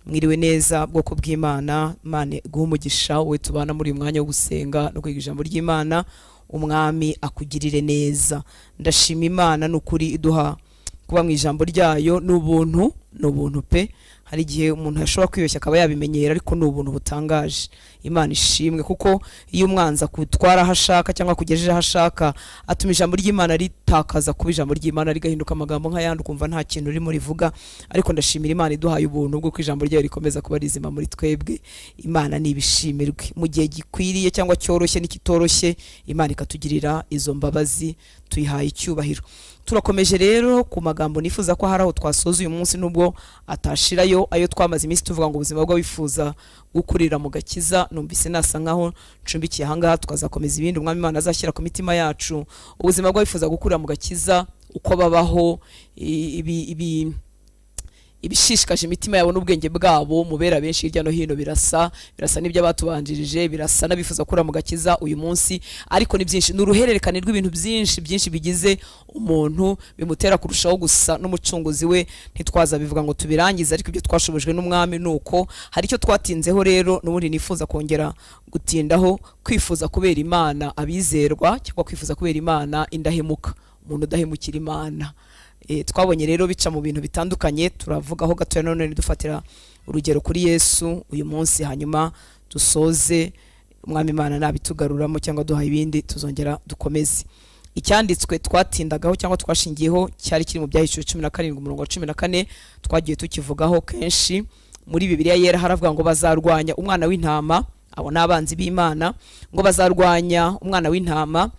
Mwiriwe neza bwoko bw'Imana. Imana guha umugisha we tubana muri uyu mwanya wo gusenga no kwiga ijambo ry'Imana. Umwami akugirire neza. Ndashima Imana n'ukuri iduha kuba mu ijambo ryayo n'ubuntu pe. Hari igihe umuntu yashobora kwibeshya akaba yabimenyera, ariko n'ubuntu butangaje. Imana ishimwe, kuko iyo umwanza kutwara hashaka cyangwa kugejeje hashaka atuma ijambo ry'Imana ritakaza kuba ijambo ry'Imana rigahinduka amagambo nk'ayandi ukumva nta kintu urimo rivuga. Ariko ndashimira Imana iduhaye ubuntu bwo ijambo ryayo rikomeza kuba rizima muri twebwe. Imana nibishimirwe mu gihe gikwiriye cyangwa cyoroshye n'ikitoroshye. Imana ikatugirira izo mbabazi, tuyihaye icyubahiro. Turakomeje rero ku magambo nifuza ko haraho twasoza uyu munsi, nubwo atashirayo ayo twamaze iminsi tuvuga ngo ubuzima bw'abifuza gukurira mu gakiza. Numvise nasa nkaho ncumbikiye ahangaha tukazakomeza ibindi Umwami Imana azashyira ku mitima yacu. Ubuzima bw'abifuza gukurira mu gakiza, uko babaho, ibishishikaje imitima yabo n'ubwenge bwabo. Mubera benshi hirya no hino birasa n'ibyo abatubanjirije, birasa n'abifuza gukura mu gakiza uyu munsi, ariko ni byinshi, n'uruhererekane rw'ibintu byinshi bigize umuntu bimutera kurushaho gusa n'umucunguzi we. Ntitwaza bivuga ngo tubirangize, ariko ibyo twashobojwe n'Umwami nuko hari icyo twatinzeho rero n'ubundi nifuza kongera gutindaho: kwifuza kubera Imana abizerwa, cyangwa kwifuza kubera Imana indahemuka, umuntu udahemukira Imana. Twabonye rero bica mu bintu bitandukanye, turavugaho gatoya none dufatira urugero kuri Yesu uyu munsi, hanyuma dusoze Umwami Imana nabitugaruramo cyangwa duha ibindi tuzongera dukomeze. Icyanditswe twatindagaho cyangwa twashingiyeho cyari kiri mu Byahishuwe 17 umurongo wa 14. Twagiye tukivugaho kenshi. Muri Bibiliya yera haravuga ngo bazarwanya umwana w'intama, abo n'abanzi b'Imana, ngo bazarwanya umwana w'intama,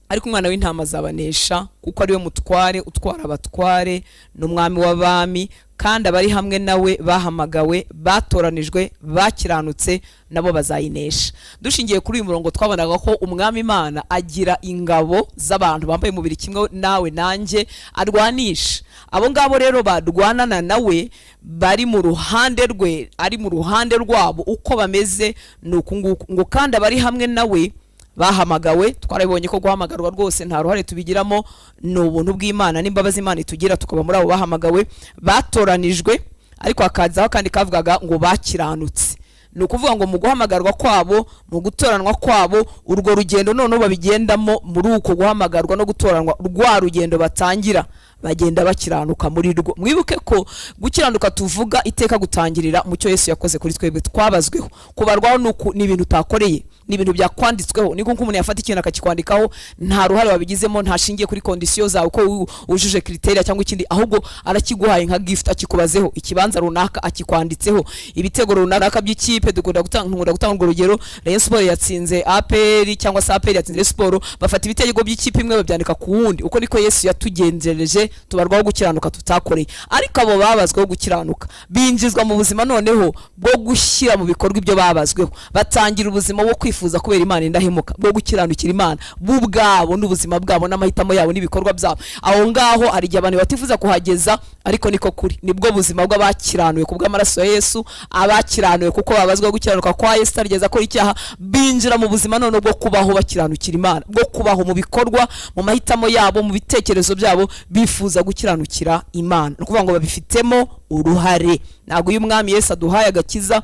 ariko umwana w'intama azabanesha, kuko ariwe mutware utwara abatware n'umwami w'abami, kandi abari hamwe nawe bahamagawe, batoranijwe, bakiranutse, nabo bazayinesha. Dushingiye kuri uyu murongo twabonaga ko Umwami Imana agira ingabo z'abantu bambaye umubiri kimwe nawe nanjye arwanisha. Abo ngabo rero barwanana nawe bari mu ruhande rwe, ari mu ruhande rwabo, uko bameze nuko ngo kandi abari hamwe nawe bahamagawe. Twarabonye ko guhamagarwa rwose nta ruhare tubigiramo, ni ubuntu bw'Imana n'imbabazi Imana itugira, tukaba muri abo bahamagawe, batoranijwe, ariko hakazaho kandi kavugaga ngo bakiranutse. Ni ukuvuga ngo mu guhamagarwa kwabo, mu gutoranwa kwabo, urwo rugendo noneho babigendamo muri uko guhamagarwa no gutoranwa, rwa rugendo batangira bagenda bakiranuka muri rwo. Mwibuke ko gukiranuka tuvuga iteka gutangirira mu cyo Yesu yakoze kuri twebwe, twabazweho. Kubarwaho ni ibintu utakoreye, ni ibintu byakwanditsweho. Niko umuntu yafata ikintu akakikwandikaho, nta ruhare wabigizemo, ntashingiye kuri kondisiyo zawe ko ujuje kriteria cyangwa ikindi, ahubwo arakiguhaye nka gift, akikubazeho ikibanza runaka, akikwanditseho ibitego runaka by'ikipe. Dukunda gutanga urugero: Rayon Sport yatsinze APR cyangwa se APR yatsinze Rayon Sport, bafata ibitego by'ikipe imwe babyandika ku wundi. Uko niko Yesu yatugenjereje, tubarwaho gukiranuka tutakoreye. Ariko abo babazweho gukiranuka binjizwa mu buzima noneho bwo gushyira mu bikorwa ibyo babazweho, batangira ubuzima bwo kwifuza kubera Imana indahemuka, bwo gukiranukira Imana bubwabo n'ubuzima bwabo n'amahitamo yabo n'ibikorwa byabo. Aho ngaho hari igihe abantu batifuza kuhageza, ariko niko kuri. Nibwo buzima bw'abakiranuye kubw'amaraso ya Yesu, abakiranuye kuko babazweho gukiranuka kwa Yesu tarigeza ko icyaha, binjira mu buzima none bwo kubaho bakiranukira Imana, bwo kubaho mu bikorwa, mu mahitamo yabo, mu bitekerezo byabo, bifuza gukiranukira Imana. No kuvuga ngo babifitemo uruhare. Ntabwo uyu Mwami Yesu aduhaye agakiza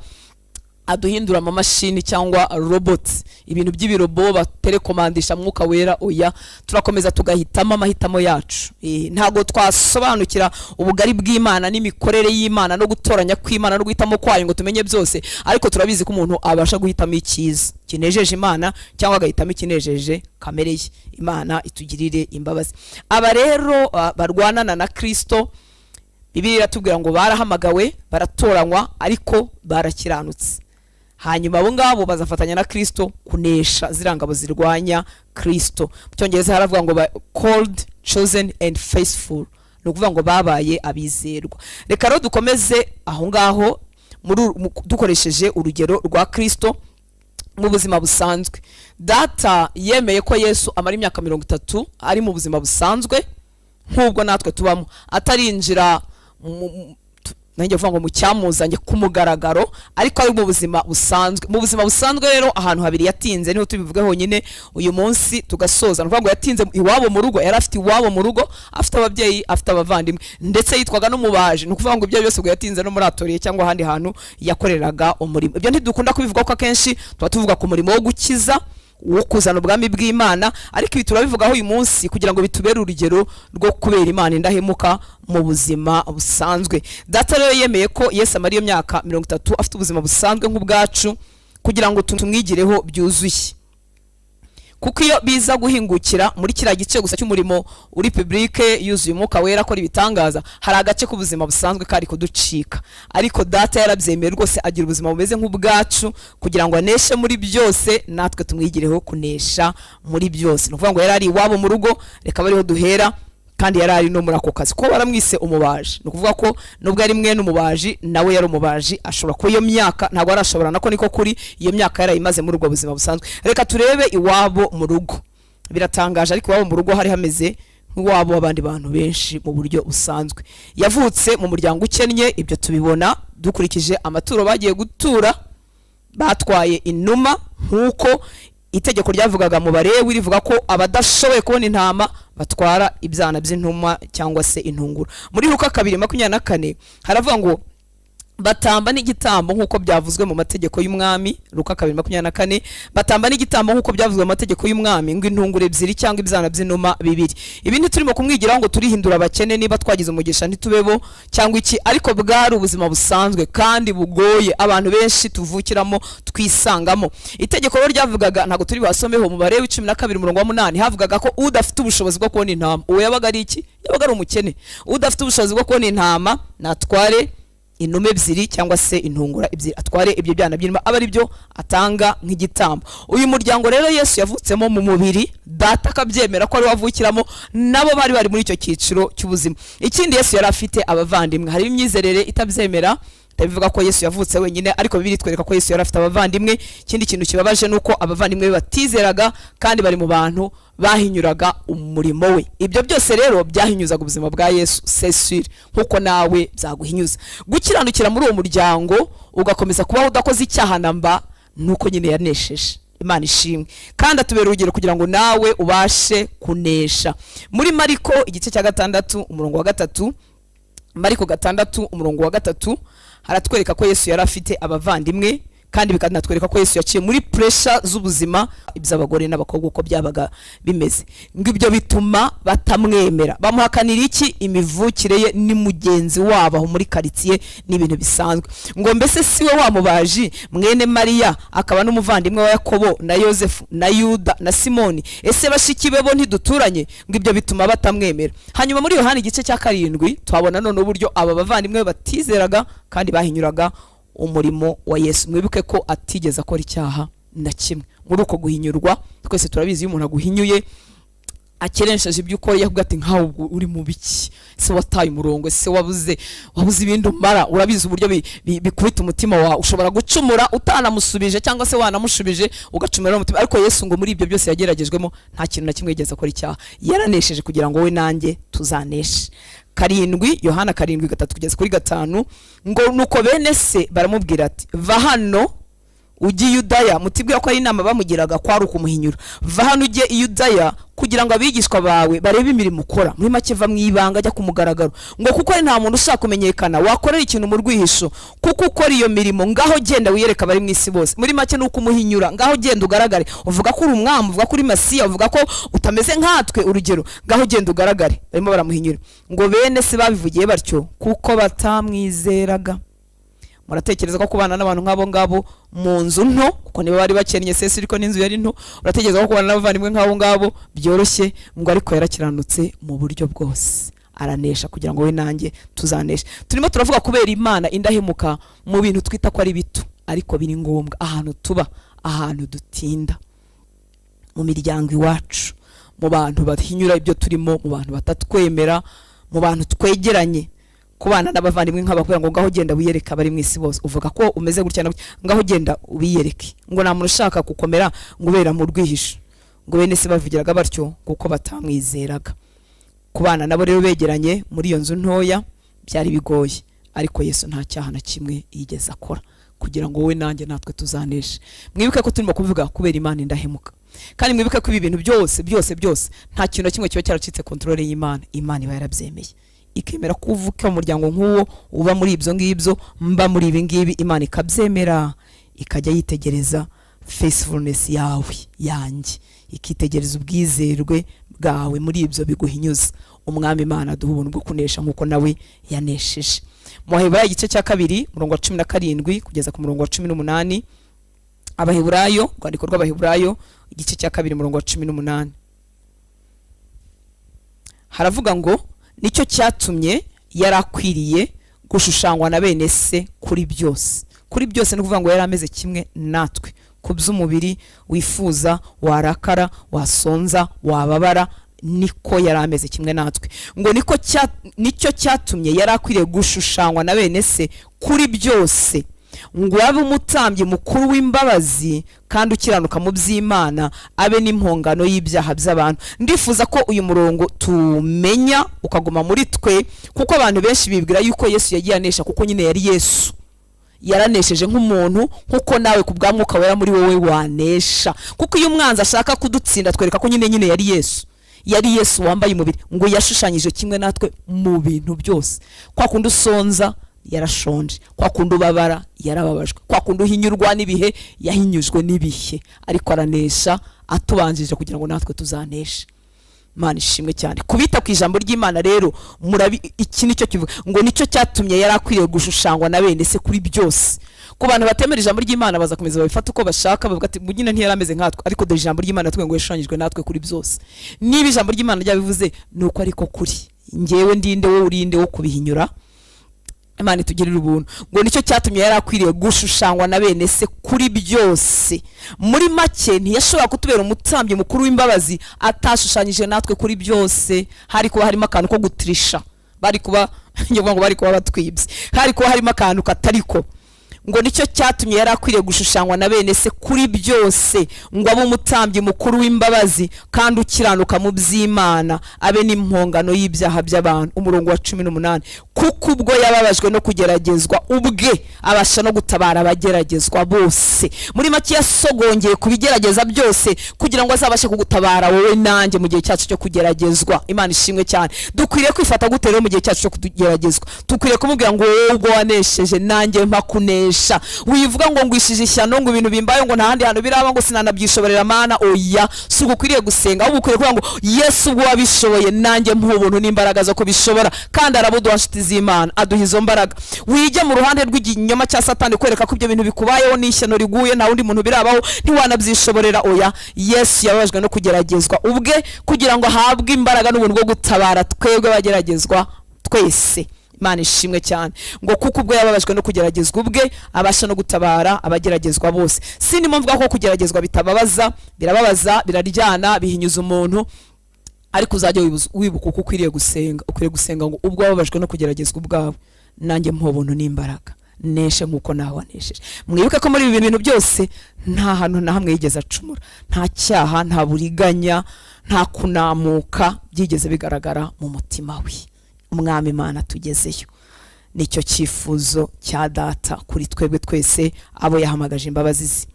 aduhindura amamashini cyangwa robots, ibintu by'ibirobo baterekomandisha mwuka wera. Oya, turakomeza tugahitamo amahitamo yacu. Ntago twasobanukira ubugari bw'Imana n'imikorere y'Imana no gutoranya kw'Imana no guhitamo kwayo ngo tumenye byose, ariko turabizi ko umuntu abasha guhitamo icyiza kinejeje Imana cyangwa agahitamo ikinejeje kamere ye. Imana itugirire imbabazi. Aba rero barwanana na Kristo, Bibiliya iratubwira ngo barahamagawe, baratoranywa, ariko barakiranutse. Hanyuma abo ngabo bazafatanya na Kristo kunesha zirangabo zirwanya Kristo. Mu Cyongereza haravuga ngo called, chosen and faithful. No kuvuga ngo babaye abizerwa. Reka rero dukomeze aho ngaho dukoresheje urugero rwa Kristo mu buzima busanzwe. Data yemeye ko Yesu amara imyaka 30 ari mu buzima busanzwe nk'ubwo natwe tubamo, atarinjira nanjye vuga ngo mu cyamuzanye ku mugaragaro, ariko ari mu buzima busanzwe. Mu buzima busanzwe rero ahantu habiri yatinze niho tubivuge honyine uyu munsi tugasoza. Nuvuga ngo yatinze iwabo mu rugo, yari afite iwabo mu rugo, afite ababyeyi, afite abavandimwe, ndetse yitwaga n'umubaji. Ni ukuvuga ngo ibyo byose ubwo yatinze no muri atoriye cyangwa ahandi hantu yakoreraga umurimo. Ibyo ntidukunda kubivuga ko akenshi tuba tuvuga ku murimo wo gukiza, wo kuzana ubwami bw'Imana, ariko ibi turabivugaho uyu munsi kugira ngo bitubere urugero rwo kubera Imana indahemuka mu buzima busanzwe. Data rero yemeye ko Yesu amara iyo myaka 30 afite ubuzima busanzwe nk'ubwacu kugira ngo tumwigireho byuzuye, kuko iyo biza guhingukira muri kiriya gice gusa cy'umurimo uri publique yuzuye umwuka wera akora ibitangaza, hari agace k'ubuzima busanzwe kari kuducika. Ariko Data yarabyemeye rwose agira ubuzima bumeze nk'ubwacu kugira ngo aneshe muri byose, natwe tumwigireho kunesha muri byose. Ni ukuvuga ngo yari ari iwabo mu rugo, reka bariho duhera, kandi yari ari no muri ako kazi ko baramwise umubaji. Ni ukuvuga ko nubwo ari mwene umubaji, nawe yari umubaji, ashobora ko iyo myaka ntabwo arashobora, nako niko kuri iyo myaka yarayimaze muri ubwo buzima busanzwe. Reka turebe iwabo mu rugo. Biratangaje, ariko iwabo mu rugo hari hameze nk'iwabo w'abandi bantu benshi mu buryo busanzwe. Yavutse mu muryango ukennye, ibyo tubibona dukurikije amaturo bagiye gutura, batwaye inuma nk'uko itegeko ryavugaga mu Balewi rivuga ko abadashoboye kubona intama batwara ibyana by'intuma cyangwa se intungura. Muri Luka 2:24 haravuga ngo batamba n'igitambo nk'uko byavuzwe mu mategeko y'umwami. Luka 2:24 batamba n'igitambo nk'uko byavuzwe mu mategeko y'umwami, ngo intungura 2 cyangwa ibyana by'inuma 2. Ibi ntiturimo kumwigiraho ngo turihindura abakene niba twagize umugisha ntitubebo cyangwa iki, ariko bwari ubuzima busanzwe kandi bugoye abantu benshi tuvukiramo twisangamo. Itegeko rero ryavugaga, ntago turi basomeho, mu Balewi 12:8 havugaga ko udafite ubushobozi bwo kubona intama, uwo yabaga ari iki? Yabaga ari umukene. Udafite ubushobozi bwo kubona intama natware inuma 2 cyangwa se intungura 2, atware ibyo byana by'inuma, aba ari byo atanga nk'igitambo. Uyu muryango rero Yesu yavutsemo mu mubiri, Data akabyemera ko ari wavukiramo, nabo bari muri icyo cyiciro cy'ubuzima. Ikindi Yesu yari afite abavandimwe. Hari imyizerere itabyemera, bivuga ko Yesu yavutse wenyine, ariko Bibiliya itwereka ko Yesu yari afite abavandimwe. Ikindi kintu kibabaje nuko abavandimwe batizeraga kandi bari mu bantu bahinyuraga umurimo we. Ibyo byose rero byahinyuzaga ubuzima bwa Yesu, sesure nkuko nawe byaguhinyuza. Gukiranukira muri uwo muryango ugakomeza kubaho udakoze icyaha namba, nuko nyine yanesheje. Imana ishimwe, kandi atubera urugero kugira ngo nawe ubashe kunesha. Muri Mariko igice cya 6 umurongo wa 3, Mariko 6 umurongo wa 3 haratwereka ko Yesu yari afite abavandimwe, kandi bikanatwereka ko Yesu yaciye muri pressure z'ubuzima iby'abagore n'abakobwa uko byabaga bimeze. Ngo ibyo bituma batamwemera, bamuhakanira iki? Imivukire ye ni mugenzi wabo aho muri quartier n'ibintu bisanzwe. Ngo mbese siwe wa mubaji mwene Mariya akaba n'umuvandimwe wa Yakobo na Yosefu na Yuda na Simoni, ese bashiki bebo ntiduturanye? Ngo ibyo bituma batamwemera. Hanyuma muri Yohana igice cya 7 twabona none uburyo aba bavandimwe batizeraga kandi bahinyuraga umurimo wa Yesu. Mwibuke ko atigeze akora icyaha na kimwe. Muri uko guhinyurwa twese turabizi, iyo umuntu aguhinyuye akeresheje ibyo ukora yavuga ati nkaho uri mu biki, se wataye umurongo, se wabuze ibindi umara. Urabizi uburyo bikubita umutima wawe, ushobora gucumura utanamusubije cyangwa se wanamushubije ugacumura umutima. Ariko Yesu ngo muri ibyo byose yageragejwemo nta kintu na kimwe yigeze akora icyaha, yaranesheje kugira ngo we nanjye tuzaneshe. 7 Yohana 7:3-5 ngo nuko bene se baramubwira ati va hano ujye Yudaya, mutibwira ko ari inama bamugiraga kwari ukumuhinyura. Va hano ujye Yudaya kugira ngo abigishwa bawe barebe imirimo ukora. Muri make va mwibanga ajya kumugaragaro, ngo kuko ari nta muntu ushaka kumenyekana wakorera ikintu mu rwihisho, kuko ukora iyo mirimo ngaho genda wiyereka bari mwisi bose. Muri make nuko umuhinyura, ngaho genda ugaragare, uvuga ko uri umwami, uvuga ko uri Masiya, uvuga ko utameze nkatwe, urugero ngaho genda ugaragare. Barimo baramuhinyura. Ngo bene se babivugiye batyo kuko batamwizeraga. Muratekereza ko kubana n'abantu nk'abo ngabo mu nzu nto, kuko niba bari bakennye sese ariko n'inzu yari nto, uratekereza ko kubana n'abavandimwe nk'abo ngabo byoroshye? Ngo ariko yarakiranutse mu buryo bwose, aranesha kugira ngo we nanjye tuzanesha. Turimo turavuga kubera Imana indahemuka mu bintu twita ko ari bito ariko biri ngombwa, ahantu tuba, ahantu dutinda, mu miryango iwacu, mu bantu bahinyura ibyo turimo, mu bantu batatwemera, mu bantu twegeranye. Kubana n'abavandimwe nk'abakubwira ngo ngaho genda wiyereka bari mwisi bose, uvuga ko umeze gutya ngaho genda ubiyereke. Ngo nta muntu ushaka gukomera ngo ubera mu rwihisho. Ngo bene se bavugiraga batyo kuko batamwizeraga. Kubana nabo rero begeranye muri iyo nzu ntoya byari bigoye, ariko Yesu nta cyaha na kimwe yigeze akora kugira ngo wowe nanjye natwe tuzaneshe. Mwibuke ko turimo kuvuga kubera Imana indahemuka, kandi mwibuke ko ibi bintu byose nta kintu na kimwe kiba cyaracitse kontrole y'Imana. Imana iba yarabyemeye ikemera kuvuka mu muryango nk'uwo, uba muri ibyo ngibyo, mba muri ibi ngibi, Imana ikabyemera, ikajya yitegereza faithfulness yawe yanjye, ikitegereza ubwizerwe bwawe muri ibyo biguhinyuza. Umwami Imana duha ubuntu bwo kunesha nk'uko nawe yanesheje. Mu Baheburayo igice cya 2 murongo wa 17 kugeza ku murongo wa 18. Abaheburayo, rwandiko rw'Abaheburayo igice cya 2 murongo wa 18 haravuga ngo nicyo cyatumye yarakwiriye gushushanywa na bene se kuri byose. Kuri byose ni kuvuga ngo yari ameze kimwe natwe, ku by'umubiri, wifuza, warakara, wasonza, wababara, niko yari ameze kimwe natwe. Ngo nicyo cyatumye yarakwiriye gushushanywa na bene se kuri byose, ngo abe umutambyi mukuru w'imbabazi kandi ukiranuka mu by'Imana, abe n'impongano y'ibyaha by'abantu. Ndifuza ko uyu murongo tumenya ukaguma muri twe, kuko abantu benshi bibwira yuko Yesu yagiye anesha kuko nyine yari Yesu. Yaranesheje nk'umuntu, nkuko nawe ku bwa Mwuka Wera muri wowe wanesha. Kuko iyo umwanzi ashaka kudutsinda twereka ko nyine yari Yesu. Yari Yesu wambaye umubiri, ngo yashushanyije kimwe natwe mu bintu byose. Kwa kundi usonza yarashonje, kwa kundi ubabara yarababajwe, kwa kundi uhinyurwa n'ibihe yahinyujwe n'ibihe, ariko aranesha atubanjije kugira ngo natwe tuzaneshe. Imana ishimwe cyane. Kubita ku ijambo ry'Imana rero murabi iki nicyo kivuga ngo nicyo cyatumye yarakwiriye gushushanywa na bene se kuri byose. Ku bantu batemera ijambo ry'Imana bazakomeza babifata uko bashaka, bavuga ati nyine ntiyarameze nkatwe, ariko dore ijambo ry'Imana twe ngo yashushanyijwe natwe kuri byose. Niba ijambo ry'Imana ryabivuze nuko ariko kuri. Ngewe ndinde wowe urinde wo kubihinyura. Imana itugirira ubuntu. Ngo nicyo cyatumye yarakwiriye gushushanywa na bene se kuri byose. Muri make ntiyashobora kutubera umutambyi mukuru w'imbabazi atashushanyije natwe kuri byose. Hari kuba harimo akantu ko gutrisha, bari kuba batwibye, hari kuba harimo akantu katariko. Ngo nicyo cyatumye yarakwiriye gushushanywa na bene se kuri byose, ngo abe umutambyi mukuru w'imbabazi kandi ukiranuka mu by'Imana, abe n'impongano y'ibyaha by'abantu. Umurongo wa 18, kuko ubwo yababajwe no kugeragezwa ubwe abasha no gutabara abageragezwa bose. Muri make yasogongeye kubigerageza byose kugira ngo azabashe kugutabara wowe nanjye mu gihe cyacu cyo kugeragezwa. Imana ishimwe cyane. Dukwiriye kwifata gute rero mu gihe cyacu cyo kugeragezwa? Dukwiriye kumubwira ngo wowe ubwo wanesheje nanjye mpakunesha. Wivuga ngo ngwishije ishyano, ngo ibintu bimbaye, ngo ntahandi hantu biraba, ngo sinanabyishoborera Mana. Oya, si ugukwiriye gusenga, ahubwo ukwiriye kuvuga ngo Yesu ubwo wabishoboye nanjye mpuha ubuntu n'imbaraga zo kubishobora, kandi arabuduha nshuti z'Imana, aduha izo mbaraga. Wige mu ruhande rw'iginyoma cya Satani kwereka ko ibyo bintu bikubayeho n'ishyano riguye nta wundi muntu birabaho ntiwanabyishoborera. Oya, Yesu yababajwe no kugeragezwa ubwe kugira ngo ahabwe imbaraga n'ubuntu bwo gutabara twebwe bageragezwa twese. Imana ishimwe cyane. Ngo kuko ubwo yababajwe no kugeragezwa ubwe abasha no gutabara abageragezwa bose. Sindi mvuga ko kugeragezwa bitababaza, birababaza, biraryana, bihinyuza umuntu, ariko uzajya wibuka uko ukwiriye gusenga. Ukwiriye gusenga ngo ubwo wababajwe no kugeragezwa ubwawe nanjye mpuha ubuntu n'imbaraga, neshe nk'uko nawe wanesheje. Mwibuke ko muri ibi bintu byose nta hantu na hamwe yigeze acumura, nta cyaha, nta buriganya, nta kunamuka byigeze bigaragara mu mutima we. Umwami Imana tugezeyo. Nicyo cyifuzo cya Data kuri twebwe twese abo yahamagaje imbabazi ze.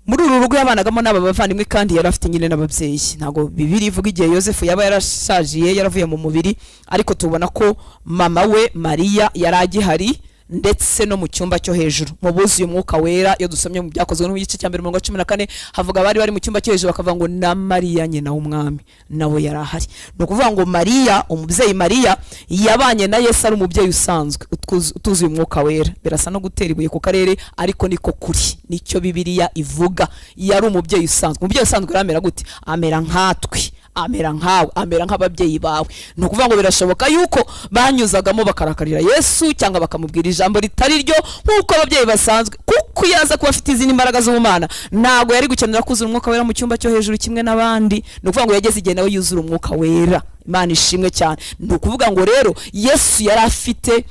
Muri uru rugo yabanagamo n'aba bavandimwe kandi yari afite nyine n'ababyeyi. Ntago Bibiri ivuga igihe Yosefu yaba yarashajiye yaravuye mu mubiri, ariko tubona ko mama we Mariya yari agihari, ndetse no mu cyumba cyo hejuru mu buzuye Umwuka Wera. Iyo dusomye mu byakozwe no mu gice cya 1 murongo 14 havuga bari mu cyumba cyo hejuru bakavuga ngo na Mariya nyina w'umwami nawe yari ahari. No kuvuga ngo Mariya, umubyeyi Mariya yabanye na Yesu ari umubyeyi usanzwe utuzuye Umwuka Wera. Birasa no gutera ibuye ku karere, ariko niko kuri, nicyo Bibiliya ivuga. Yari umubyeyi usanzwe. Umubyeyi usanzwe ramera gute? Amera nkatwe, amera nkawe, amera nk'ababyeyi bawe. No kuvuga ngo birashoboka yuko banyuzagamo bakarakarira Yesu cyangwa bakamubwira ijambo ritari ryo nk'uko ababyeyi basanzwe, kuko yaza kuba afite izindi mbaraga z'ubumana ntago yari gukenera kuzura Umwuka Wera mu cyumba cyo hejuru kimwe n'abandi. No kuvuga ngo yageze igihe nawe yuzura Umwuka Wera. Imana ishimwe cyane. No kuvuga ngo rero Yesu yari afite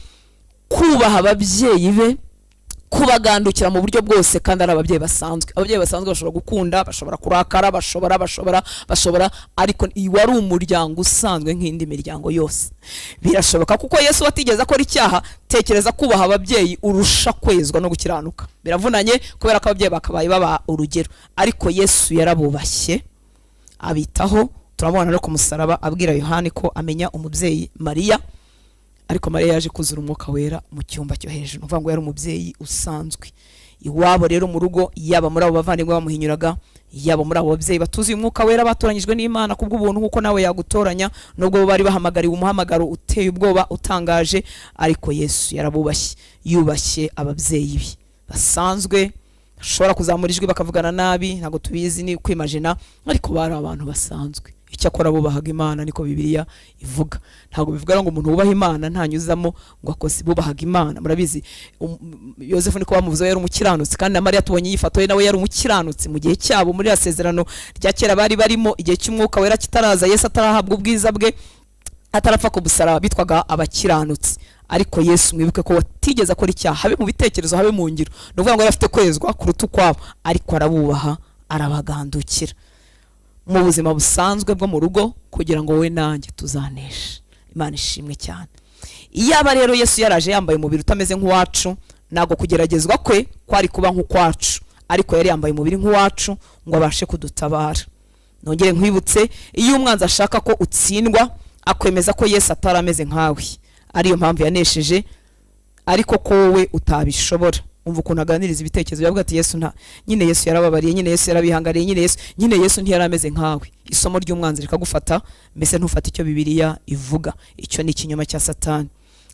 kubaha ababyeyi be, kubagandukira mu buryo bwose, kandi ari ababyeyi basanzwe. Ababyeyi basanzwe bashobora gukunda, bashobora kurakara, bashobora, ariko wari umuryango usanzwe nk'indi miryango yose. Birashoboka kuko Yesu watigeze akora icyaha. Tekereza kubaha ababyeyi urusha kwezwa no gukiranuka. Biravunanye kubera ko ababyeyi bakabaye baba urugero, ariko Yesu yarabubashye abitaho. Turabona no ku musaraba abwira Yohani ko amenya umubyeyi Mariya, ariko Mariya yaje kuzura umwuka wera mu cyumba cyo hejuru. Uvuga ngo yari umubyeyi usanzwe iwabo. Rero mu rugo, yaba muri abo bavandimwe bamuhinyuraga, yaba muri abo babyeyi batuzuye umwuka wera batoranyijwe n'Imana kubw'ubuntu, nkuko nawe yagutoranya, nubwo bari bahamagariwe umuhamagaro uteye ubwoba utangaje, ariko Yesu yarabubashye, yubashye ababyeyi be basanzwe. Bashobora kuzamura ijwi bakavugana nabi, ntago tubizi, ni kwimagina, ariko bari abantu basanzwe. Icyakora bubahaga Imana, niko Bibiliya ivuga. Ntago bivuga ngo umuntu wubaha Imana ntanyuzamo ngo akose. Bubahaga Imana. Murabizi Yosefu niko bamuvuze yari umukiranutsi, kandi na Mariya tubonye yifato ye nawe yari umukiranutsi mu gihe cyabo, muri asezerano rya kera bari barimo, igihe cy'umwuka wera kitaraza, Yesu atarahabwa ubwiza bwe, atarapfa ku busaraba, bitwaga abakiranutsi. Ariko Yesu mwibuke ko watigeze akora icyaha, habe mu bitekerezo, habe mu ngiro. Nuvuga ngo yari afite kwezwa kuruta ukwabo, ariko arabubaha, arabagandukira mu buzima busanzwe bwo mu rugo, kugira ngo we nanjye tuzaneshe. Imana ishimwe cyane. Iyaba rero Yesu yaraje yambaye umubiri utameze nk'uwacu, nago kugeragezwa kwe kwari kuba nk'ukwacu, ariko yari yambaye umubiri nk'uwacu ngo abashe kudutabara. Nongere nkwibutse, iyo umwanzi ashaka ko utsindwa, akwemeza ko Yesu atarameze nkawe, ariyo mpamvu yanesheje, ariko ko wowe utabishobora. Umva ukuntu aganiriza ibitekerezo, yavuga ati Yesu nyine Yesu yarababariye, nyine Yesu yarabihangariye, nyine Yesu ntiyarameze nkawe. Isomo ry'umwanzi rikagufata, mbese ntufate icyo Bibiliya ivuga. Icyo ni ikinyoma cya Satani.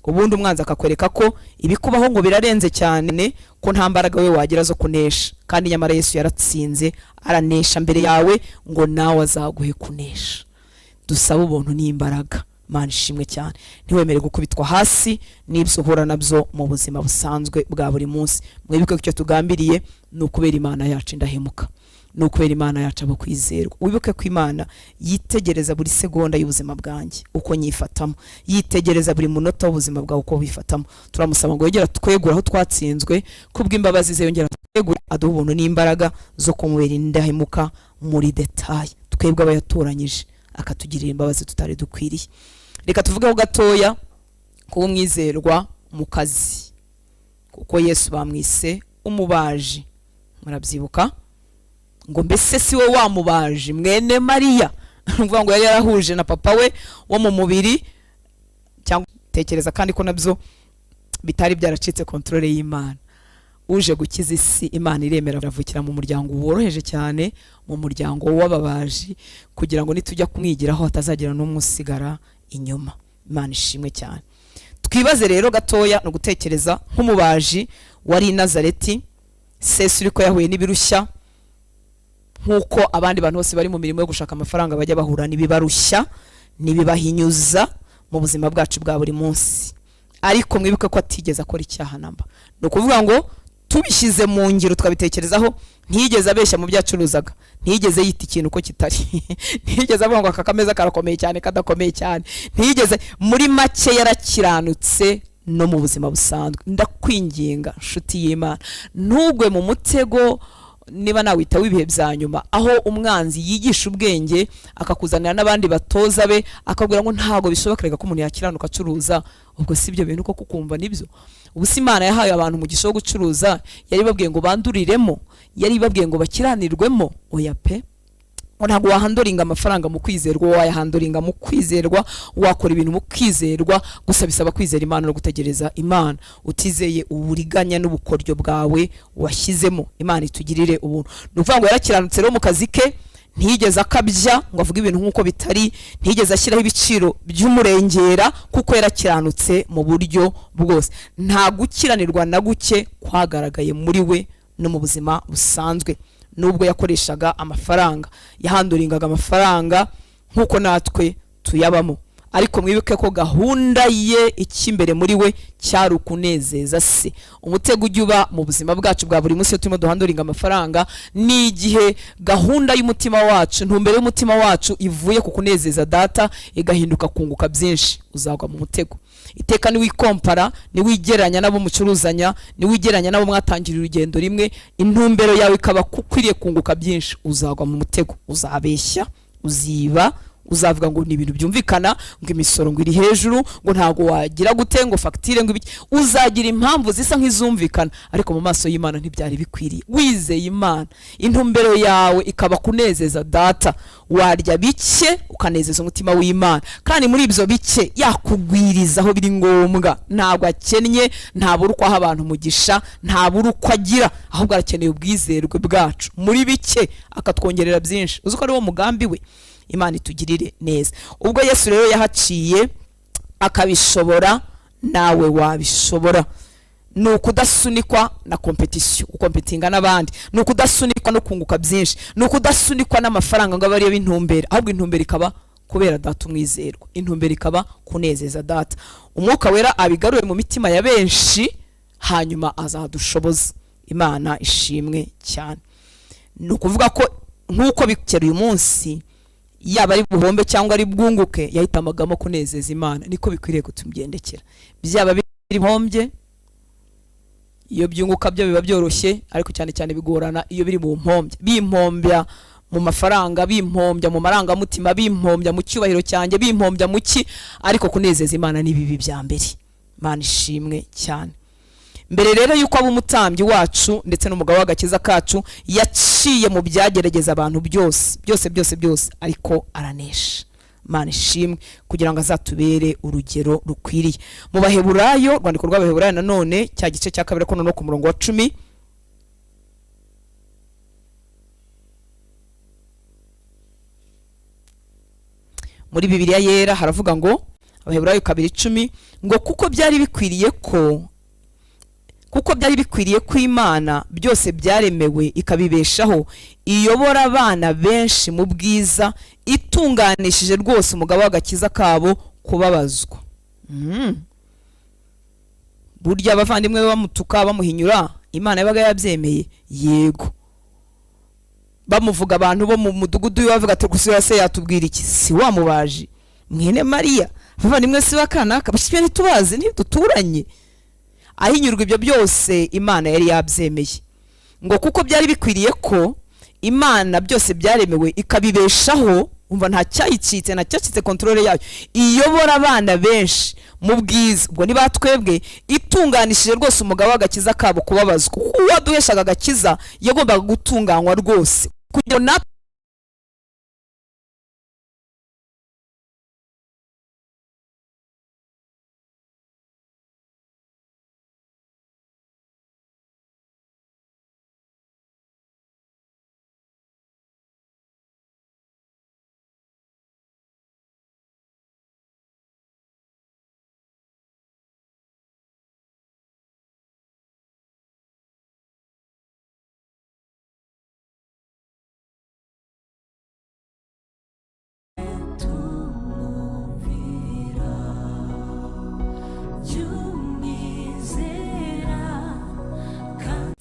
Ubundi umwanzi akakwereka ko ibikubaho ngo birarenze cyane, ko nta mbaraga we wagira zo kunesha, kandi nyamara Yesu yaratsinze, aranesha mbere yawe, ngo nawe azaguhe kunesha. Dusaba ubuntu n'imbaraga. Imana ishimwe cyane. Ntiwemere gukubitwa hasi n'ibyo uhura nabyo mu buzima busanzwe bwa buri munsi. Mwibuke ko icyo tugambiriye ni ukubera Imana yacu indahemuka, ni ukubera Imana yacu abo kwizerwa. Wibuke ko Imana yitegereza buri segonda y'ubuzima bwanjye uko nyifatamo, yitegereza buri munota w'ubuzima bwawe uko wifatamo. Turamusaba ngo yongera twegura aho twatsinzwe, kubw'imbabazi ze yongera twegura, aduha ubuntu n'imbaraga zo kumubera indahemuka muri detaye, twebwe abayatoranyije, akatugirira imbabazi tutari dukwiriye. Reka tuvugeho gatoya kuba umwizerwa mu kazi, kuko Yesu bamwise umubaji. Murabyibuka ngo mbese si we wamubaji mwene Mariya? Nuvuga ngo yari yarahuje na papa we wo mu mubiri, cyangwa tekereza kandi ko nabyo bitari byaracitse kontrole y'Imana. Uje gukiza isi, Imana iremera avukira mu muryango woroheje cyane, mu muryango w'ababaji, kugira ngo nitujya kumwigiraho hatazagira n'umwe usigara inyuma. Imana ishimwe cyane. Twibaze rero gatoya no gutekereza nk'umubaji wari i Nazareti, Yesu uriko yahuye n'ibirushya, nkuko abandi bantu bose bari mu mirimo yo gushaka amafaranga bajya bahura n'ibibarushya, nibibahinyuza mu buzima bwacu bwa buri munsi. Ariko mwibuke ko atigeze akora icyaha namba. No kuvuga ngo tubishyize mu ngiro tukabitekerezaho, ntiyigeze abeshya mu byacuruzaga, ntiyigeze yita ikintu ko kitari, ntiyigeze avuga ngo aka kameza karakomeye cyane kadakomeye cyane, ntiyigeze. Muri make yarakiranutse no mu buzima busanzwe. Ndakwinginga nshuti y'Imana, ntugwe mu mutego niba nawita w'ibihe bya nyuma, aho umwanzi yigisha ubwenge akakuzanira n'abandi batoza be, akabwira ngo ntago bishoboka reka ko umuntu yakiranuka acuruza. Ubwo si byo bintu ko kukumva nibyo. Ubu si Imana yahaye abantu mu gisho gucuruza, yari babwiye ngo banduriremo, yari babwiye ngo bakiranirwemo? Oya pe. Ntabwo wahandoringa amafaranga mu kwizerwa, wayahandoringa mu kwizerwa, wakora ibintu mu kwizerwa, gusa bisaba kwizera Imana no gutegereza Imana. Utizeye uburiganya n'ubukoryo bwawe washyizemo, Imana itugirire ubuntu. Nuvuga ngo yarakiranutse rero mu kazi ke, ntiyigeze akabya ngo avuge ibintu nkuko bitari, ntiyigeze ashyiraho ibiciro by'umurengera, kuko yarakiranutse mu buryo bwose. Nta gukiranirwa na guke kwagaragaye muri we no mu buzima busanzwe. Nubwo yakoreshaga amafaranga, yahanduringaga amafaranga nkuko natwe tuyabamo, ariko mwibuke ko gahunda ye ikimbere muri we cyari ukunezeza se. Umutego ujya uba mu buzima bwacu bwa buri munsi turimo duhanduringa amafaranga, ni igihe gahunda y'umutima wacu, ntumbere y'umutima wacu ivuye ku kunezeza data igahinduka kunguka byinshi, uzagwa mu mutego. Iteka niwikompara, niwigeranya nabo mucuruzanya, niwigeranya nabo mwatangirira urugendo rimwe, intumbero yawe ikaba kukwiriye kunguka byinshi, uzagwa mu mutego. Uzabeshya, uziba, uzavuga ngo ni ibintu byumvikana, ngo imisoro ngo iri hejuru, ngo ntago wagira gute, ngo fagitire ngo ibiki. Uzagira impamvu zisa nk'izumvikana, ariko mu maso y'Imana ntibyari bikwiriye. Wizeye Imana, intumbero yawe ikaba kunezeza data, warya bike ukanezeza umutima w'Imana, kandi muri ibyo bike yakugwiriza aho biri ngombwa. Ntabwo akennye, ntabura uko aha abantu umugisha, ntabura uko agira, ahubwo arakeneye ubwizerwe bwacu. Muri bike akatwongerera byinshi. Uzi ko ari wo mugambi we. Imana itugirire neza. Ubwo Yesu rero yahaciye akabishobora, nawe wabishobora. Ni ukudasunikwa na competition, ukompetinga n'abandi. Ni ukudasunikwa no kunguka byinshi. Ni ukudasunikwa n'amafaranga ngo abariye b'intumbere, ahubwo intumbere ikaba kubera data umwizerwa. Intumbere ikaba kunezeza data. Umwuka wera abigarure mu mitima ya benshi, hanyuma azadushoboza. Imana ishimwe cyane. Ni ukuvuga ko nk'uko bikera uyu munsi, yaba ari buhombe cyangwa ari bwunguke, yahitamagamo kunezeza Imana. Niko bikwiriye kutumgendekera. Byaba biri hombye, iyo byunguka byo biba byoroshye, ariko cyane cyane bigorana iyo biri mu mpombya. Bimpombya mu mafaranga, bimpombya mu marangamutima, bimpombya mu cyubahiro cyanjye, bimpombya mu ki, ariko kunezeza Imana ni bibi bya mbere. Imana ishimwe cyane. Mbere rero yuko aba umutambyi wacu ndetse n'umugabo w'agakiza kacu, yaciye mu byagerageza abantu byose, ariko aranesha. Imana ishimwe, kugira ngo azatubere urugero rukwiriye. Mu Baheburayo, rwandiko rw'Abaheburayo nanone cya gice cya 2 no ku murongo wa 10, muri Bibiliya yera haravuga ngo, Abaheburayo 2:10, ngo kuko byari bikwiriye ko Imana byose byaremewe ikabibeshaho, iyobora abana benshi mu bwiza, itunganishije rwose umugabo w'agakiza kabo kubabazwa. Burya abavandimwe bamutuka, bamuhinyura, Imana yabaga yabyemeye? Yego. Bamuvuga abantu bo mu mudugudu bavuga ati gusura se yatubwira iki? Si wamubaji mwene Mariya, abavandimwe si bakanaka, bashimye ntitubazi, ntiduturanye. Ahinyurwa ibyo byose Imana yari yabyemeye. Ngo kuko byari bikwiriye ko Imana byose byaremewe ikabibeshaho, umva nta cyayicitse, nta cyacitse kontrole yayo, iyobora abana benshi mu bwiza. Ubwo ni batwebwe, itunganishije rwose umugabo w'agakiza kabo kubabazwa. Kuko uwaduheshaga agakiza yagombaga gutunganywa rwose, kugira ngo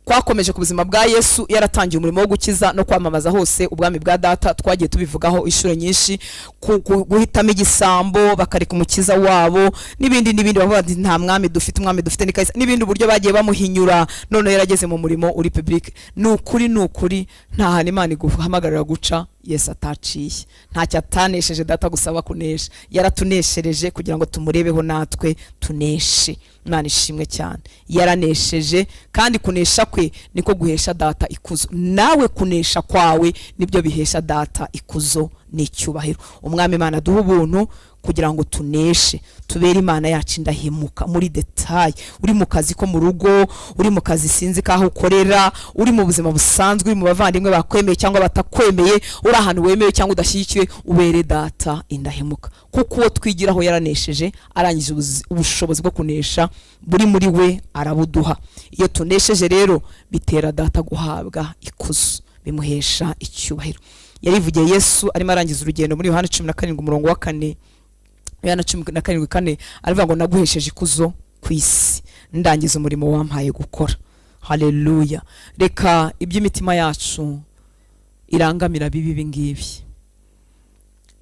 twakomeje ku buzima bwa Yesu yaratangiye umurimo wo gukiza no kwamamaza hose ubwami bwa data. Twagiye tubivugaho inshuro nyinshi, guhitamo igisambo bakareka umukiza wabo n'ibindi bavuga ati nta mwami dufite ni Kaisa, n'ibindi uburyo bagiye bamuhinyura. None yarageze mu murimo uri public. Ni ukuri nta hana Imana iguhamagarira guca Yesu ataciye. Ntacyo atanesheje data gusaba kunesha, yaratuneshereje kugira ngo tumurebeho natwe tuneshe. Imana ishimwe cyane. Yaranesheje, kandi kunesha kwe niko guhesha data ikuzo. Nawe kunesha kwawe nibyo bihesha data ikuzo n'icyubahiro. Umwami Imana duha ubuntu kugira ngo tuneshe, tubere Imana yacu indahemuka muri detail. Uri mu kazi ko mu rugo, uri mu kazi sinzi kaho ukorera, uri mu buzima busanzwe, uri mu bavandimwe bakwemeye cyangwa batakwemeye, uri ahantu wemewe cyangwa udashyigikiwe, ubere data indahemuka. Kuko uwo twigiraho yaranesheje, arangije ubushobozi bwo kunesha buri muri we arabuduha. Iyo tunesheje rero bitera data guhabwa ikuzo, bimuhesha icyubahiro. Yarivugiye Yesu arimo arangiza urugendo muri Yohana 17 umurongo wa 4, Yohana 17:4 aravuga ngo naguhesheje ikuzo ku isi ndangiza umurimo wampaye gukora. Haleluya. Reka iby'imitima yacu irangamira bibi ngibi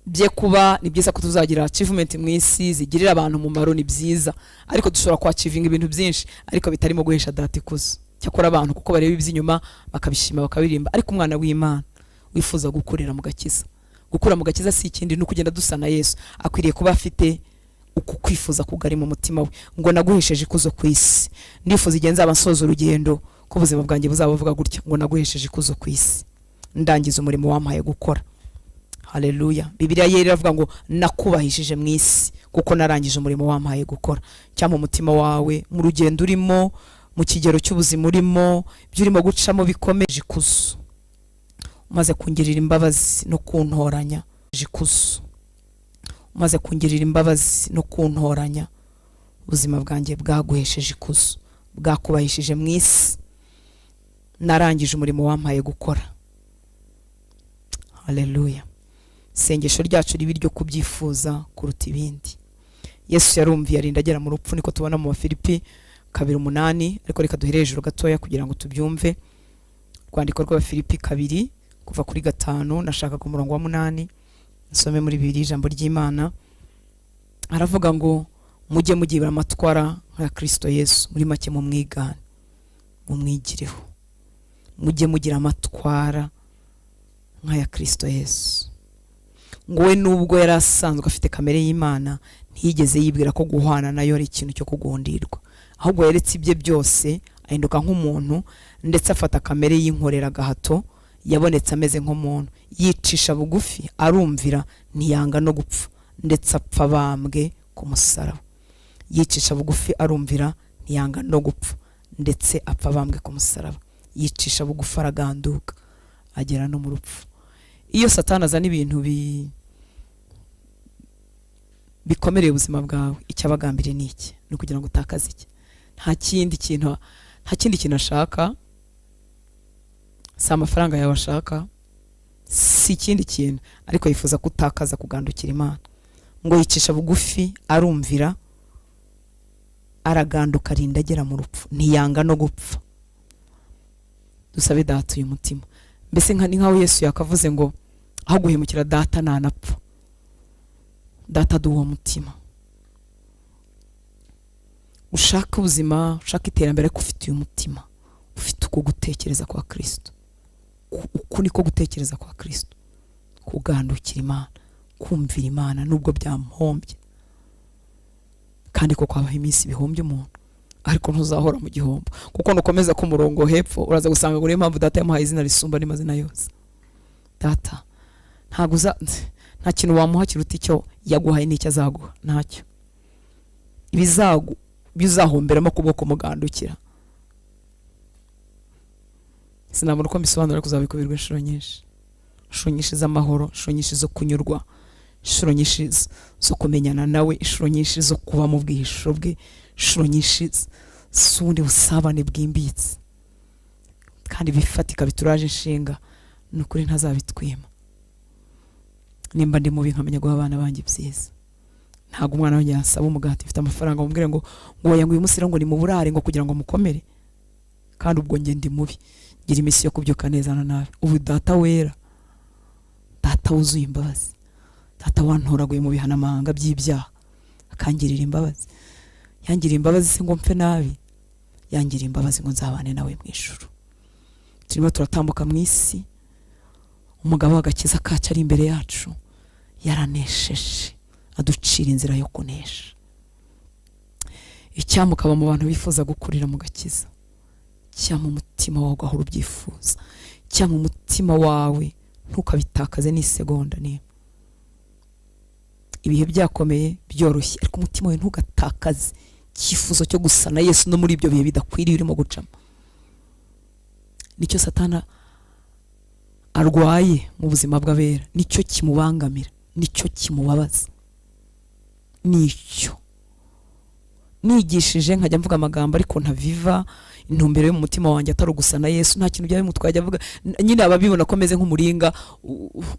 bye kuba ni byiza ko tuzagira achievement mu isi zigirira abantu umumaro, ni byiza, ariko dushobora kwa achieving ibintu byinshi ariko bitarimo guhesha data ikuzo. Cyakora abantu kuko bareba iby'inyuma bakabishima bakabirimba, ariko umwana w'Imana wifuza gukurira mu gakiza, gukura mu gakiza si ikindi no kugenda dusa na Yesu, akwiriye kuba afite uku kwifuza kugari mu mutima we ngo naguhesheje ikuzo ku isi. Ndifuza igihe nzaba nsoza urugendo ko ubuzima bwanjye buzaba buvuga gutya ngo naguhesheje ikuzo ku isi ndangiza umurimo wampaye gukora. Haleluya. Bibiliya yera iravuga ngo nakubahishije mu isi kuko narangije umurimo wampaye gukora. Cyangwa umutima wawe mu rugendo urimo, mu kigero cy'ubuzima urimo, byurimo gucamo bikomeje ikuzo, umaze kungirira imbabazi no kuntoranya ikuzo, umaze kungirira imbabazi no kuntoranya, ubuzima bwanjye bwaguhesheje ikuzo, bwakubahishije mu isi, narangije umurimo wampaye gukora. Haleluya. Sengesho ryacu ribi ryo kubyifuza kuruta ibindi. Yesu yarumviye arinda agera mu rupfu, niko tubona mu Filipi 2:8, ariko reka duhere hejuru gatoya kugira ngo tubyumve. Rwandiko rw'Abafilipi 2 kuva kuri 5, nashaka ku murongo wa 8 nsome muri Bibiliya ijambo ry'Imana. Aravuga ngo mujye mugira amatwara nka Kristo Yesu, muri make mu mwigane, mu mwigireho. Mujye mugira amatwara nka ya Kristo Yesu. Ngo we nubwo yari asanzwe afite kamere y'Imana ntiyigeze yibwira ko guhana nayo ari ikintu cyo kugundirwa, ahubwo yeretse ibye byose ahinduka nk'umuntu, ndetse afata kamere y'inkorera gahato, yabonetse ameze nk'umuntu, yicisha bugufi arumvira, ntiyanga no gupfa, ndetse apfa bambwe ku musaraba. Yicisha bugufi arumvira, ntiyanga no gupfa, ndetse apfa bambwe ku musaraba. Yicisha bugufi araganduka agera no mu rupfu. Iyo Satani azana ibintu bikomereye ubuzima bwawe, icyabagambire ni iki? Ni kugira ngo utakaze iki? Nta kindi kintu ashaka, si amafaranga yawe ashaka, si ikindi kintu, ariko yifuza kutakaza kugandukira Imana. Ngo yicisha bugufi arumvira araganduka arinda agera mu rupfu, ntiyanga no gupfa. Dusabe data uyu mutima. Mbese ni nkaho Yesu yakavuze ngo aho guhemukira data nanapfa, data duwo mutima. Ushaka ubuzima, ushaka iterambere, ko ufite uyu mutima, ufite uko gutekereza kwa Kristo. Uku niko gutekereza kwa Kristo, kugandukira Imana, kumvira Imana nubwo byamhombye. Kandi ko kwabaho iminsi bihombye umuntu, ariko ntuzahora mu gihombo, kuko nukomeza ku murongo hepfo uraza gusanga ngo impamvu data yamuhaye izina risumba n'amazina yose. Data ntago nta kintu wamuha kiruta icyo yaguhaye n'icyo azaguha, ntacyo. Bizahomberamo kubwo kumugandukira. Sinabona uko mbisobanura, kuzabikubirwa inshuro nyinshi, inshuro nyinshi z'amahoro, inshuro nyinshi zo kunyurwa, inshuro nyinshi zo kumenyana nawe, inshuro nyinshi zo kuba mu bwihisho bwe, inshuro nyinshi z'ubundi busabane bwimbitse kandi bifatika bituraje inshinga. Ni ukuri ntazabitwima. Nimba ndi mubi nkamenya guha abana banjye byiza. Ntago umwana wanjye yasaba umugati ufite amafaranga umubwire ngo uyu musira ngo ni mu burare ngo kugira ngo mukomere, kandi ubwo nge ndi mubi, gira imisi yo kubyuka neza na nabi. Ubu data wera, data wuzuye imbabazi, data wantoraguye mu bihanamanga by'ibyaha akangirira imbabazi. Yangirira imbabazi se ngo mpfe nabi, yangirira imbabazi ngo nzabane nawe mu ijuru. Turimo turatambuka mu isi, umugabo w'agakiza kacu ari imbere yacu, yaranesheje aducira inzira yo kunesha. Icyamukaba mu bantu bifuza gukurira mu gakiza, cyangwa umutima wawe ugahora ubyifuza, cyangwa umutima wawe ntukabitakaze n'isegonda nimwe. Ibihe byakomeye byoroshye, ariko umutima wawe ntugatakaze cyifuzo cyo gusa na Yesu no muri ibyo bihe bidakwiriye urimo gucamo. Nicyo Satana arwaye mu buzima bw'abera, nicyo kimubangamira, nicyo kimubabaza, nicyo nigishije nkajya mvuga amagambo ariko ntaviva intumbero yo mu mutima wanjye atari gusa na Yesu, nta kintu byawe mutwaje avuga nyine ababibona ko ameze nk'umuringa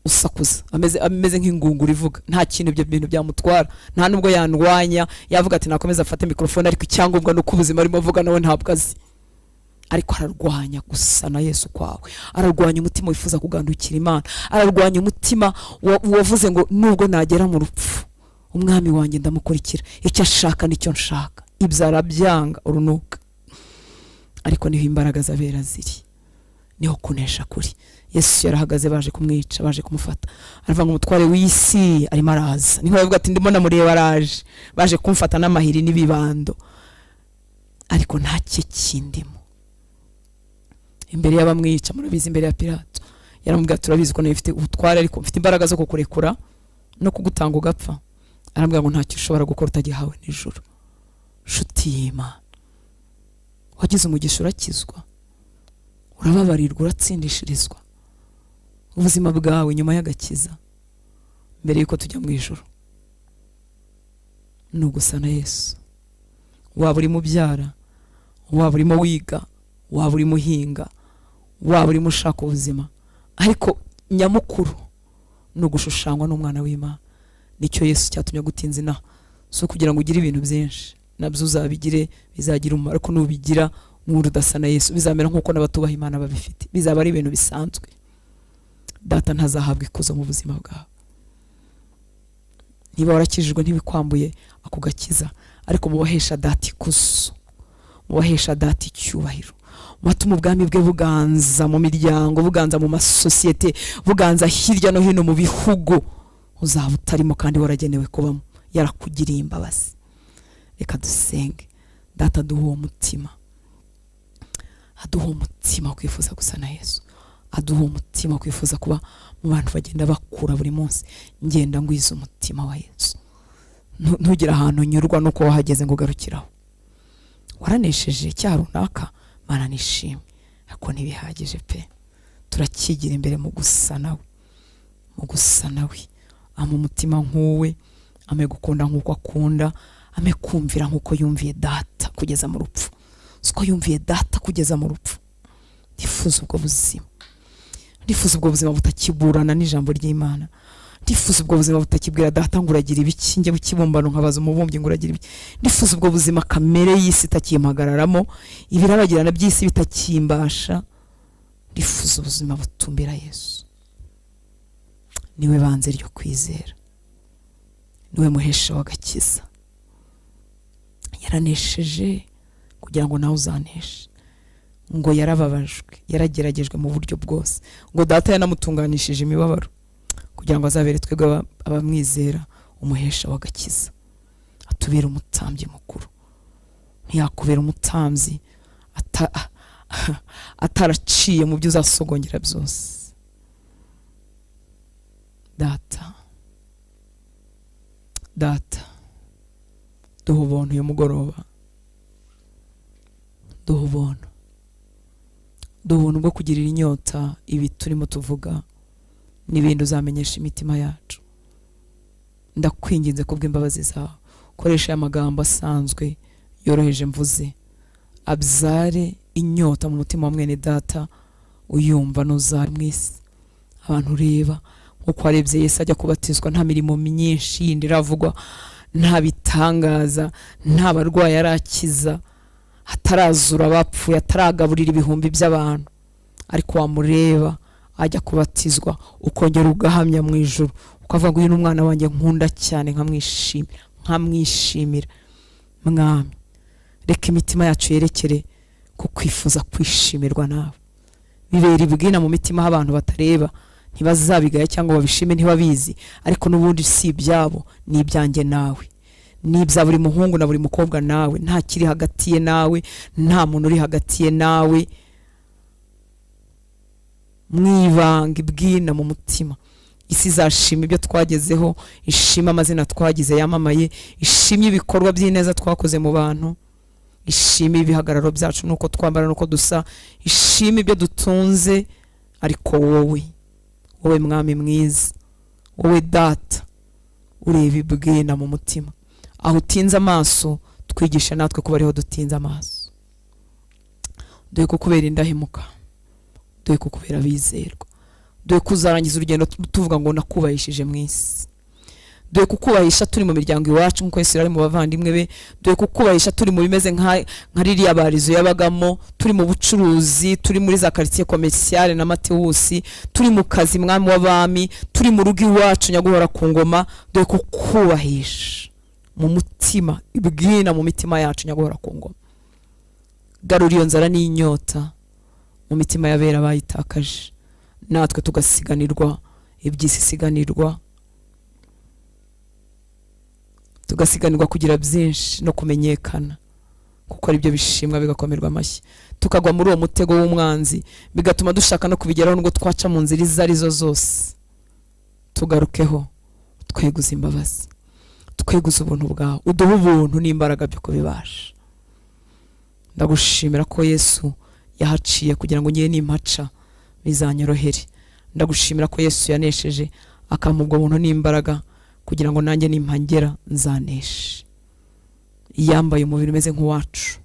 usakuza, ameze nk'ingunguru ivuga, nta kintu ibyo bintu byamutwara, nta nubwo yandwanya yavuga ati nakomeza afate mikrofone, ariko icyangombwa no kubuzima arimo avuga nawe ntabwo azi, ariko ararwanya gusa na Yesu kwawe, ararwanya umutima wifuza kugandukira Imana, ararwanya umutima wavuze ngo nubwo nagera mu rupfu umwami wanjye ndamukurikira, icyo ashaka nicyo nshaka, ibyo arabyanga urunuka. Ariko niho imbaraga z'abera ziri, niho kunesha kuri. Yesu yarahagaze baje kumwica, baje kumufata, aravuga ngo umutware w'isi arimo araza, niho yavuga ati ndimo namureba araje, baje kumfata n'amahiri n'ibibando, ariko nta kindimo. Imbere y'abamwica, murabizi, imbere ya Pilato yaramubwira turabizi ko nifite ubutware ariko mfite imbaraga zo kukurekura no kugutanga ugapfa. Arambwira ngo ntacyo ushobora gukora utagihawe n'ijuru. Nshuti y'Imana, wagize umugisha, urakizwa, urababarirwa, uratsindishirizwa. Ubuzima bwawe nyuma y'agakiza mbere yuko tujya mu ijuru ni ugusa na Yesu. Waba uri mubyara, waba urimo wiga, waba uri muhinga, waba uri mushaka ubuzima, ariko nyamukuru ni ugushushanywa n'umwana w'Imana. Nicyo Yesu cyatumye gutinza inaha, so kugira ngo ugire ibintu byinshi, nabyo uzabigire bizagira umumaro, ariko nubigira nk'uri udasa na Yesu bizamera nk'uko n'abatubaha Imana babifite, bizaba ari ibintu bisanzwe. Data ntazahabwa ikuzo mu buzima bwawe. Niba warakijijwe ntibikwambuye ako gakiza, ariko mubahesha data ikuzo, mubahesha data icyubahiro, matuma ubwami bwe buganza mu miryango, buganza mu masosiyete, buganza hirya no hino mu bihugu uzaba utarimo kandi waragenewe kubamo, yarakugiriye imbabazi. Reka dusenge. Data duha uwo mutima, aduha umutima kwifuza gusa na Yesu, aduha umutima kwifuza kuba mu bantu bagenda bakura buri munsi. Ngenda ngwiza umutima wa Yesu, ntugira ahantu nyurwa nuko wahageze ngo ugarukiraho. Waranesheje icyaha runaka, Mana nishimwe, ariko ntibihagije pe, turakigira imbere mu gusa nawe, mu gusa nawe. Ama umutima nk'uwe, ame gukunda nk'uko akunda, ame kumvira nk'uko yumviye data kugeza mu rupfu. Uko yumviye data kugeza mu rupfu, ndifuza ubwo buzima, ndifuza ubwo buzima butakiburana n'ijambo ry'Imana, ndifuza ubwo buzima butakibwira data ngo uragira ibiki, njye bukibumbano nkabaza umubumbyi ngo uragira ibiki. Ndifuza ubwo buzima kamere y'isi itakimpagararamo, ibirabagirana by'isi bitakimbasha. Ndifuza ubuzima butumbira Yesu. Niwe banze ryo kwizera, niwe muhesha w'agakiza. Yaranesheje kugira ngo nawe uzaneshe, ngo yarababajwe, yarageragejwe mu buryo bwose, ngo data yanamutunganishije imibabaro kugira ngo azabere twebwe abamwizera umuhesha w'agakiza. Atubera umutambyi mukuru. Ntiyakubera umutambyi ataraciye mu byo uzasogongera byose. Data duha ubuntu uyu mugoroba, duha ubuntu bwo kugirira inyota ibi turimo tuvuga n'ibindi uzamenyesha imitima yacu. Ndakwinginze kubw'imbabazi zawe, koresha amagambo asanzwe yoroheje mvuze, abyare inyota mu mutima wa mwene data uyumva n'uzari mwisi. Abantu ureba uko warebye Yesu ajya kubatizwa, nta mirimo myinshi yindi iravugwa, nta bitangaza, nta barwayi arakiza, atarazura abapfuye, ataragaburira ibihumbi by'abantu, ariko wamureba ajya kubatizwa ukongera ugahamya mu ijuru ukavuga ngo uyu n'umwana wanjye nkunda cyane, nkamwishimira. Mwami, reka imitima yacu yerekere ku kwifuza kwishimirwa nawe. Bibera ibwina mu mitima abantu batareba, ntibazabigaya cyangwa babishime ntibabizi, ariko n'ubundi si ibyabo, ni ibyanjye nawe, ni ibya buri muhungu na buri mukobwa nawe. Nta kiri hagati ye nawe, nta muntu uri hagati ye nawe. Mwibanga ibwina mu mutima. Isi izashima ibyo twagezeho, ishima amazina twagize yamamaye, ishimye ibikorwa by'ineza twakoze mu bantu, ishime ibihagararo byacu nuko twambara nuko dusa, ishime ibyo dutunze. Ariko wowe Mwami mwiza, wowe Data ureba ibwina mu mutima, aho utinze amaso twigishe natwe kuba ariho dutinze amaso, duhe kukubera indahemuka, duhe kukubera bizerwa, duhe kuzarangiza urugendo tuvuga ngo nakubahishije mu isi, duhe kukubahisha turi mu miryango iwacu nk'uko Yesu yari mu bavandimwe be, duhe kukubahisha turi mu bimeze nka ririya barizo yabagamo, turi mu bucuruzi, turi muri za quartier commerciale na Matewusi, turi mu kazi mwami w'abami, turi mu rugo iwacu Nyaguhora ku ngoma, duhe kukubahisha mu mutima, ibwina mu mitima yacu Nyaguhora ku ngoma. Garura iyo nzara n'inyota mu mitima y'abera bayitakaje, natwe tugasiganirwa iby'isi siganirwa, tugasiganirwa kugira byinshi no kumenyekana, kuko ari byo bishimwa bigakomerwa amashyi, tukagwa muri uwo mutego w'umwanzi bigatuma dushaka no kubigeraho nubwo twaca mu nzira izo arizo zose. Tugarukeho, tweguze imbabazi, tweguze ubuntu bwawe, uduhe ubuntu n'imbaraga byo kubibasha. Ndagushimira ko Yesu yahaciye kugira ngo ngiye nimpaca bizanyorohere. Ndagushimira ko Yesu yanesheje akampa ubwo buntu n'imbaraga kugira ngo nanjye nimpangera nzaneshe. Yambaye umubiri umeze nk'uwacu,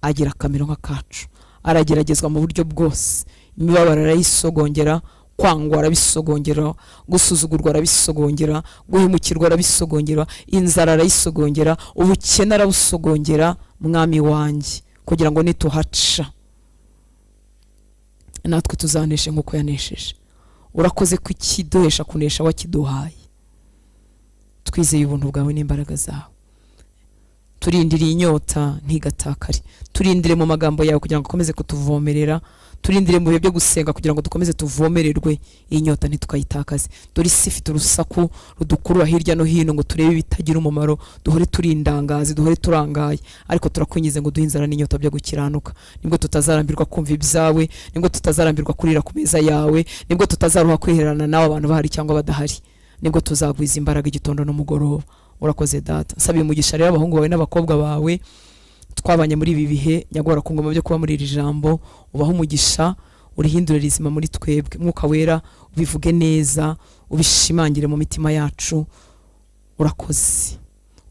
agira akamero nk'akacu, arageragezwa mu buryo bwose, imibabaro arayisogongera, kwangwa arabisogongera, gusuzugurwa arabisogongera, guhemukirwa arabisogongera, inzara arayisogongera, ubukene arabusogongera. Mwami wanjye, kugira ngo nituhaca natwe tuzaneshe nk'uko yanesheje. Urakoze ko ikiduhesha kunesha wakiduhaye. Twizeye ubuntu bwawe n'imbaraga zawe. Turindire inyota ntigatakare, turindire mu magambo yawe kugira ngo ukomeze kutuvomerera, turindire mu bihe byo gusenga kugira ngo dukomeze tuvomererwe inyota ntitukayitakaze. Dore isi ifite urusaku rudukurura hirya no hino ngo turebe ibitagira umumaro, duhore turindangazi, duhore turangaye, ariko turakwingize ngo duhe inzara n'inyota byo gukiranuka. Nibwo tutazarambirwa kumva ibyawe, nibwo tutazarambirwa kurira ku meza yawe, nibwo tutazaruha kwihererana nawe abantu bahari cyangwa badahari, nibwo tuzagwiza imbaraga igitondo n'umugoroba. Urakoze Data. Nsabiye umugisha rero abahungu bawe n'abakobwa bawe twabanye muri ibi bihe Nyaguhora ku ngoma byo kuba muri iri jambo, ubaho umugisha, urihindure rizima muri twebwe. Mwuka wera ubivuge neza, ubishimangire mu mitima yacu. Urakoze.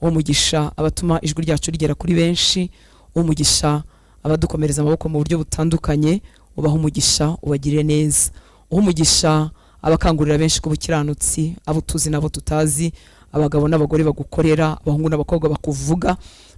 Uwo mugisha abatuma ijwi ryacu rigera kuri benshi, uwo mugisha abadukomereza amaboko mu buryo butandukanye, ubaho umugisha, ubagirire neza. Uwo mugisha abakangurira benshi ku bukiranutsi, abo tuzi nabo tutazi, abagabo n'abagore bagukorera, abahungu n'abakobwa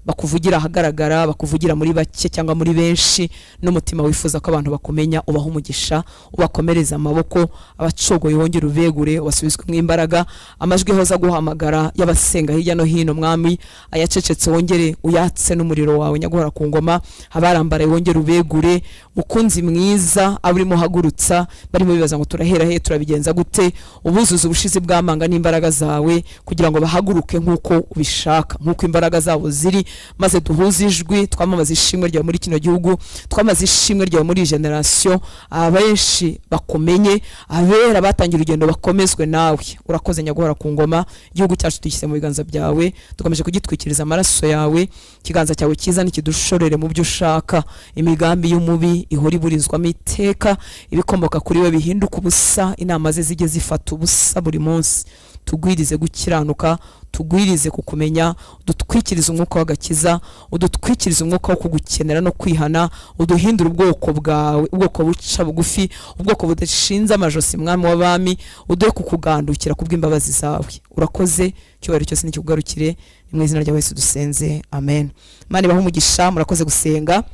bakuvugira ahagaragara, bakuvugira muri bake cyangwa muri benshi, n'umutima wifuza ko abantu bakumenya, ubaho umugisha, ubakomereza amaboko, abacogoye wongere ubegure, ubasubizwe mu imbaraga, amajwi hoza guhamagara y'abasenga hirya no hino Mwami ayacecetse wongere uyatse n'umuriro wawe Nyaguhora ku ngoma, abarambaraye wongere ubegure. Mukunzi mwiza, aburimo hagurutsa barimo bibaza ngo turahera he, turabigenza gute, ubuzuza ubushizi bw'amanga n'imbaraga zawe kugira ngo bahaguruke nk'uko ubishaka, nk'uko imbaraga zabo ziri, maze duhuze ijwi, twamamaza ishimwe ryawe muri kino gihugu, twamaze ishimwe ryawe muri generation, abenshi bakumenye, abera batangira urugendo bakomezwe nawe. Urakoze Nyaguhora ku ngoma, igihugu cyacu tuyishyize mu biganza byawe, dukomeje kugitwikiriza amaraso yawe, ikiganza cyawe cyiza nikidushorere mu byo ushaka, imigambi y'umubi ihora iburizwamo iteka, ibikomoka kuri we bihinduka ubusa, inama ze zijye zifata ubusa buri munsi. Tugwirize gukiranuka, tugwirize kukumenya, udutwikirize umwuka w'agakiza, udutwikirize umwuka wo kugukenera no kwihana, uduhindura ubwoko bwawe, ubwoko buca bugufi, ubwoko budashinze amajosi Mwami w'abami, uduhe kukugandukira kubw'imbabazi zawe. Urakoze, cyubahiro cyose nikikugarukire, mu izina rya Yesu dusenze, amen. Imana ibahe umugisha, murakoze gusenga.